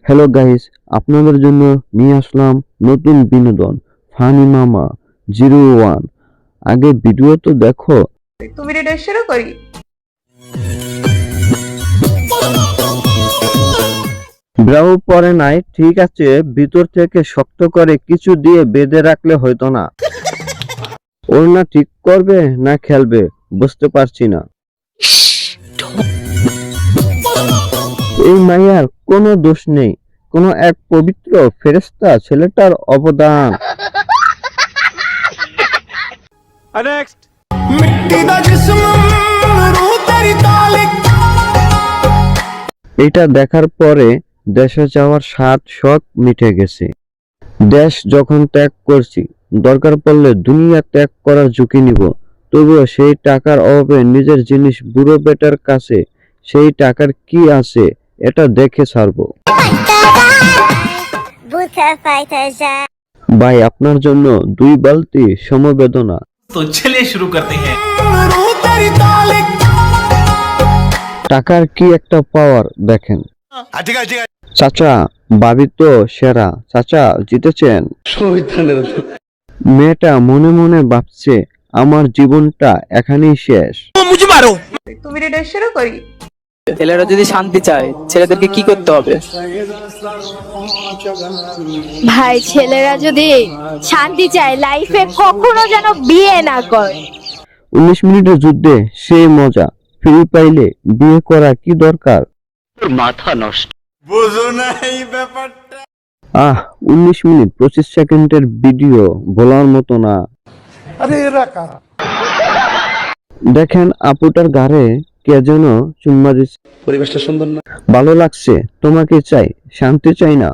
Hello guys, আপনাদের জন্য নিয়ে আসলাম নতুন বিনোদন ফানি মামা 01। আগে ভিডিও তো দেখো। তো ভিডিওটা শুরু করি। ব্রাউ পরে নাই, ঠিক আছে, ভিতর থেকে শক্ত করে কিছু দিয়ে বেঁধে রাখলে হয়তো না। ওর না ঠিক করবে না খেলবে বুঝতে পারছি না। এই মাইয়ার কোনো দোষ নেই, কোনো এক পবিত্র ফেরেশতা ছেলেটার অবদান। এটা দেখার পরে দেশে যাওয়ার স্বাদ শখ মিটে গেছে। দেশ যখন ত্যাগ করছি, দরকার পড়লে দুনিয়া ত্যাগ করার ঝুঁকি নিব, তবুও সেই টাকার অভাবে নিজের জিনিস বুড়ো বেটার কাছে সেই টাকার কি আছে এটা দেখে ছাড়বো। ভাই আপনার জন্য 2 বালতি সমবেদনা। तो चलिए शुरू करते हैं। টাকার কি একটা পাওয়ার দেখেন। চাচা ভাবি তো সেরা, চাচা জিতেছেন। মেয়েটা মনে মনে ভাবছে আমার জীবনটা এখানেই শেষ। তো ভিডিওটা শুরু করি। ছেলেরা যদি শান্তি চায় ছেলেদেরকে কি করতে হবে? ভাই, ছেলেরা যদি শান্তি চায় লাইফে কখনো যেন বিয়ে না করে। 19 মিনিটের যুদ্ধে সেই মজা ফ্রি পাইলে বিয়ে করা কি দরকার? আহ 19 মিনিট 25 সেকেন্ডের ভিডিও বলার মতো না। দেখেন আপুটার ঘাড়ে কে যেন চুম্মা দিচ্ছে। পরিবেশটা সুন্দর না? ভালো লাগছে, তোমাকে চাই, শান্তি চাই না।